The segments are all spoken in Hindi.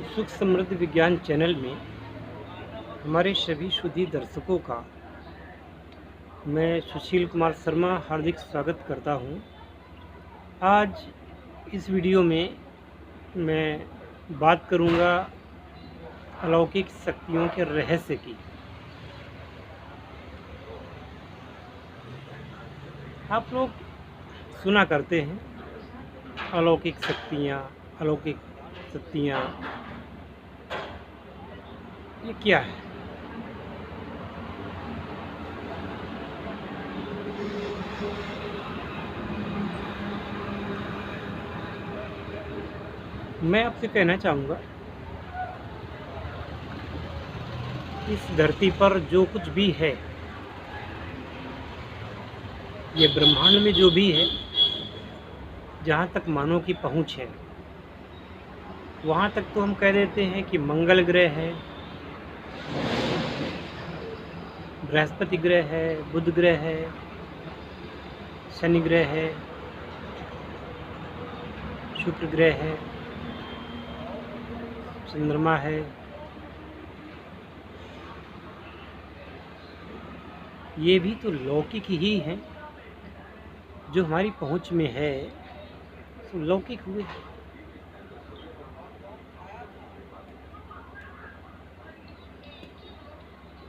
सुख समृद्ध विज्ञान चैनल में हमारे सभी सुधी दर्शकों का मैं सुशील कुमार शर्मा हार्दिक स्वागत करता हूं। आज इस वीडियो में मैं बात करूंगा अलौकिक शक्तियों के रहस्य की। आप लोग सुना करते हैं अलौकिक शक्तियाँ ये क्या है? मैं आपसे कहना चाहूँगा, इस धरती पर जो कुछ भी है, ये ब्रह्मांड में जो भी है, जहाँ तक मानव की पहुँच है वहाँ तक तो हम कह देते हैं कि मंगल ग्रह है, बृहस्पति ग्रह है, बुध ग्रह है, शनि ग्रह है, शुक्र ग्रह है, चंद्रमा है। ये भी तो लौकिक ही हैं, जो हमारी पहुंच में है तो लौकिक हुए।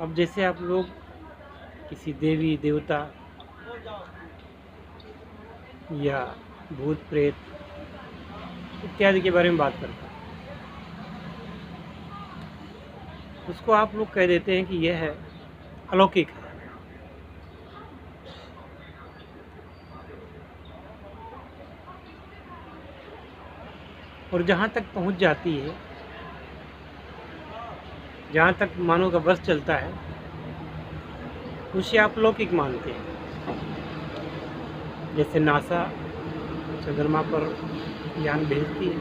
अब जैसे आप लोग किसी देवी देवता या भूत प्रेत इत्यादि के बारे में बात करते हैं, उसको आप लोग कह देते हैं कि यह है अलौकिक है। और जहाँ तक पहुँच जाती है, जहाँ तक मानव का बस चलता है, उसे आप लौकिक मानते हैं। जैसे नासा चंद्रमा पर यान भेजती है,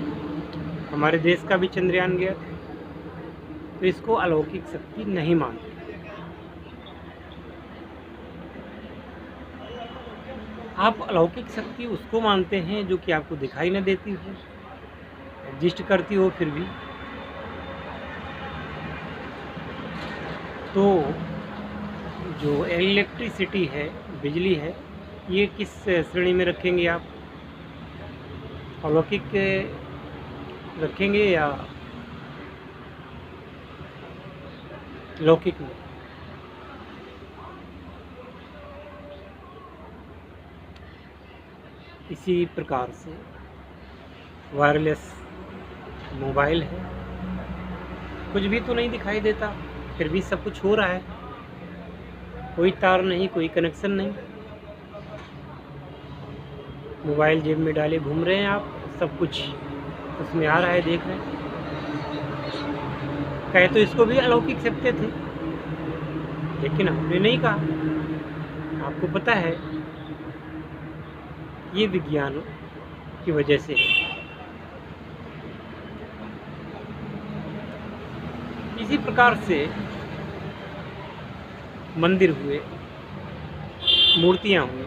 हमारे देश का भी चंद्रयान गया था, तो इसको अलौकिक शक्ति नहीं मानते। आप अलौकिक शक्ति उसको मानते हैं जो कि आपको दिखाई न देती हो, एग्जिस्ट करती हो फिर भी। तो जो इलेक्ट्रिसिटी है, बिजली है, ये किस श्रेणी में रखेंगे आप? अलौकिक रखेंगे या लौकिक में? इसी प्रकार से वायरलेस मोबाइल है, कुछ भी तो नहीं दिखाई देता, फिर भी सब कुछ हो रहा है। कोई तार नहीं, कोई कनेक्शन नहीं, मोबाइल जेब में डाले घूम रहे हैं आप, सब कुछ उसमें आ रहा है, देख रहे हैं। कहे तो इसको भी अलौकिक शक्ति थे, लेकिन हमने नहीं कहा। आपको पता है ये विज्ञान की वजह से है। इसी प्रकार से मंदिर हुए, मूर्तियाँ हुई,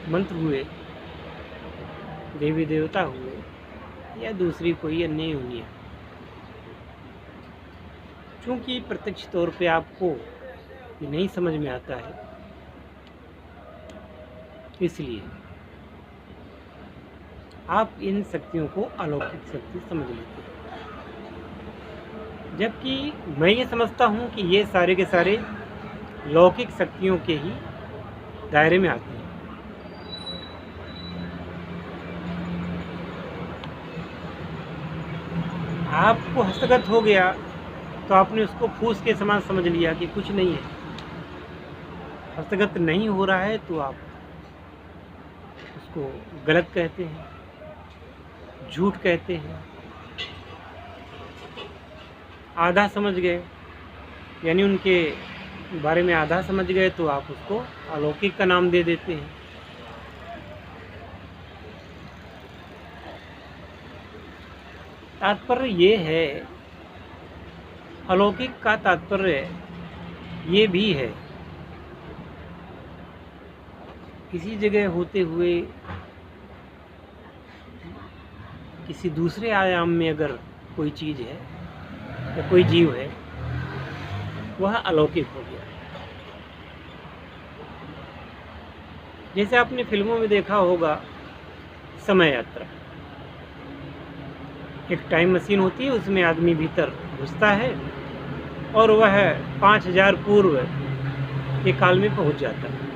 मंत्र हुए, देवी देवता हुए, या दूसरी कोई अन्य यूनियन, चूँकि प्रत्यक्ष तौर पे आपको ये नहीं समझ में आता है, इसलिए आप इन शक्तियों को अलौकिक शक्ति समझ लेते हैं। जबकि मैं ये समझता हूँ कि ये सारे के सारे लौकिक शक्तियों के ही दायरे में आते हैं। आपको हस्तगत हो गया तो आपने उसको फूस के समान समझ लिया कि कुछ नहीं है। हस्तगत नहीं हो रहा है तो आप उसको गलत कहते हैं, झूठ कहते हैं, आधा समझ गए, यानी उनके बारे में आधा समझ गए तो आप उसको अलौकिक का नाम दे देते हैं। तात्पर्य ये है, अलौकिक का तात्पर्य ये भी है, किसी जगह होते हुए किसी दूसरे आयाम में अगर कोई चीज़ है या कोई जीव है, वह अलौकिक हो गया। जैसे आपने फिल्मों में देखा होगा समय यात्रा, एक टाइम मशीन होती है, उसमें आदमी भीतर घुसता है और वह 5000 पूर्व के काल में पहुंच जाता है,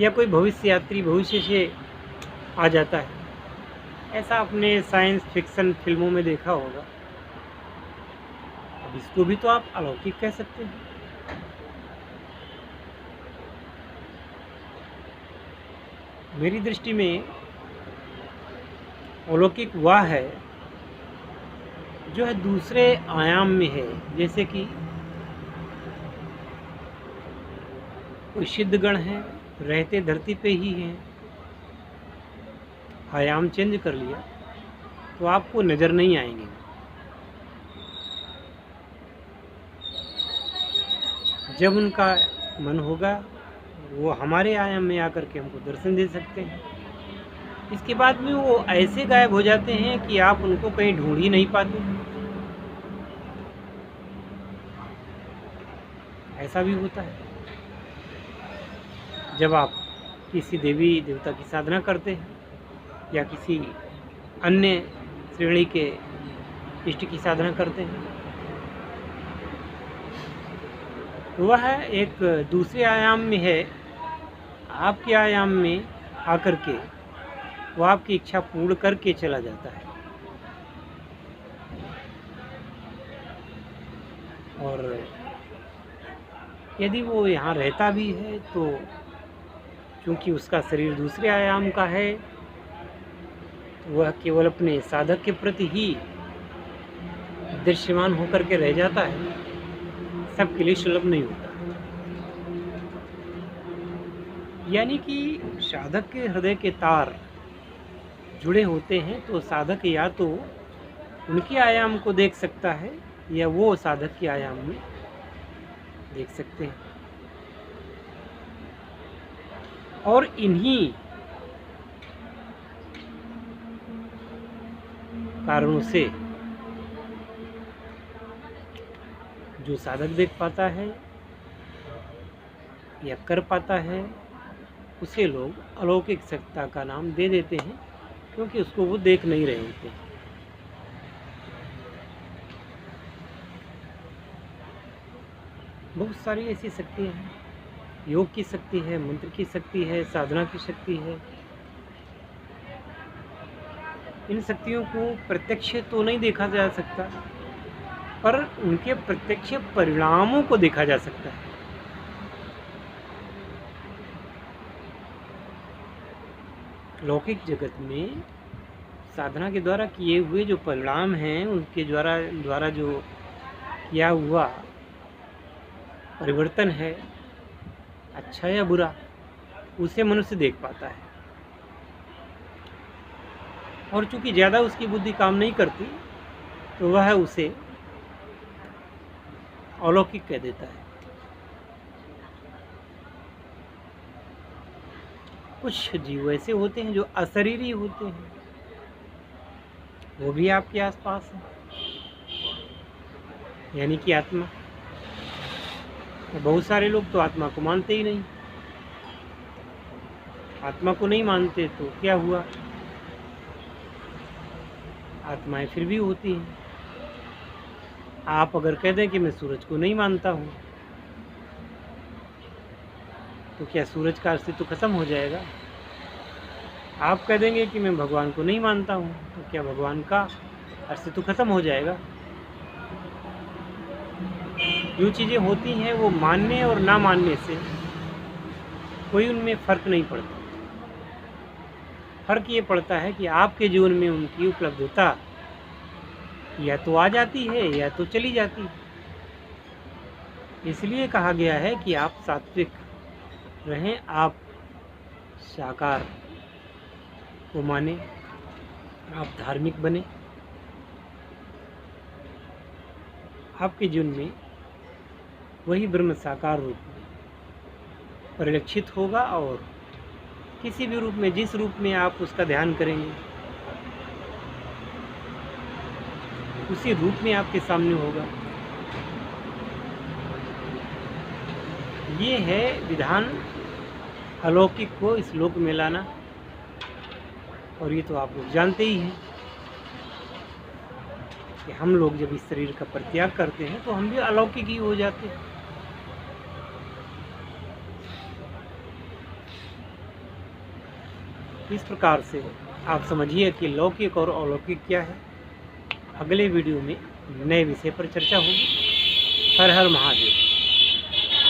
या कोई भविष्य यात्री भविष्य से आ जाता है। ऐसा आपने साइंस फिक्शन फिल्मों में देखा होगा। अब इसको भी तो आप अलौकिक कह सकते हैं। मेरी दृष्टि में अलौकिक वह है जो है दूसरे आयाम में है। जैसे कि कोई सिद्धगण है, रहते धरती पे ही हैं, आयाम चेंज कर लिया तो आपको नज़र नहीं आएंगे। जब उनका मन होगा वो हमारे आयाम में आकर के हमको दर्शन दे सकते हैं। इसके बाद में वो ऐसे गायब हो जाते हैं कि आप उनको कहीं ढूंढ ही नहीं पाते। ऐसा भी होता है जब आप किसी देवी देवता की साधना करते हैं या किसी अन्य श्रेणी के इष्ट की साधना करते हैं, तो वह एक दूसरे आयाम में है, आपके आयाम में आकर के वो आपकी इच्छा पूर्ण करके चला जाता है। और यदि वो यहाँ रहता भी है तो क्योंकि उसका शरीर दूसरे आयाम का है, तो वह केवल अपने साधक के प्रति ही दृश्यमान होकर के रह जाता है, सबके लिए सुलभ नहीं होता। यानी कि साधक के हृदय के तार जुड़े होते हैं, तो साधक या तो उनके आयाम को देख सकता है या वो साधक के आयाम में देख सकते हैं। और इन्हीं कारणों से जो साधक देख पाता है या कर पाता है, उसे लोग अलौकिक सत्ता का नाम दे देते हैं, क्योंकि उसको वो देख नहीं रहे होते हैं। बहुत सारी ऐसी शक्तियाँ हैं, योग की शक्ति है, मंत्र की शक्ति है, साधना की शक्ति है। इन शक्तियों को प्रत्यक्ष तो नहीं देखा जा सकता, पर उनके प्रत्यक्ष परिणामों को देखा जा सकता है। लौकिक जगत में साधना के द्वारा किए हुए जो परिणाम हैं, उनके द्वारा जो किया हुआ परिवर्तन है, अच्छा या बुरा, उसे मनुष्य देख पाता है। और चूंकि ज़्यादा उसकी बुद्धि काम नहीं करती, तो वह उसे अलौकिक कह देता है। कुछ जीव ऐसे होते हैं जो अशरीरी होते हैं, वो भी आपके आसपास है, यानी कि आत्मा। बहुत सारे लोग तो आत्मा को मानते ही नहीं। आत्मा को नहीं मानते तो क्या हुआ, आत्माएं फिर भी होती हैं। आप अगर कह दें कि मैं सूरज को नहीं मानता हूँ, तो क्या सूरज का अस्तित्व खत्म हो जाएगा? आप कह देंगे कि मैं भगवान को नहीं मानता हूँ, तो क्या भगवान का अस्तित्व खत्म हो जाएगा? जो चीज़ें होती हैं वो मानने और ना मानने से कोई उनमें फ़र्क नहीं पड़ता। फ़र्क ये पड़ता है कि आपके जीवन में उनकी उपलब्धता या तो आ जाती है या तो चली जाती है। इसलिए कहा गया है कि आप सात्विक रहें, आप शाकाहार को माने, आप धार्मिक बने। आपके जीवन में वही ब्रह्म साकार रूप में परिलक्षित होगा और किसी भी रूप में, जिस रूप में आप उसका ध्यान करेंगे उसी रूप में आपके सामने होगा। ये है विधान अलौकिक को इस लोक में लाना, और ये तो आप लोग जानते ही हैं कि हम लोग जब इस शरीर का परित्याग करते हैं तो हम भी अलौकिक ही हो जाते हैं। इस प्रकार से आप समझिए कि लौकिक और अलौकिक क्या है। अगले वीडियो में नए विषय पर चर्चा होगी। हर हर महादेव।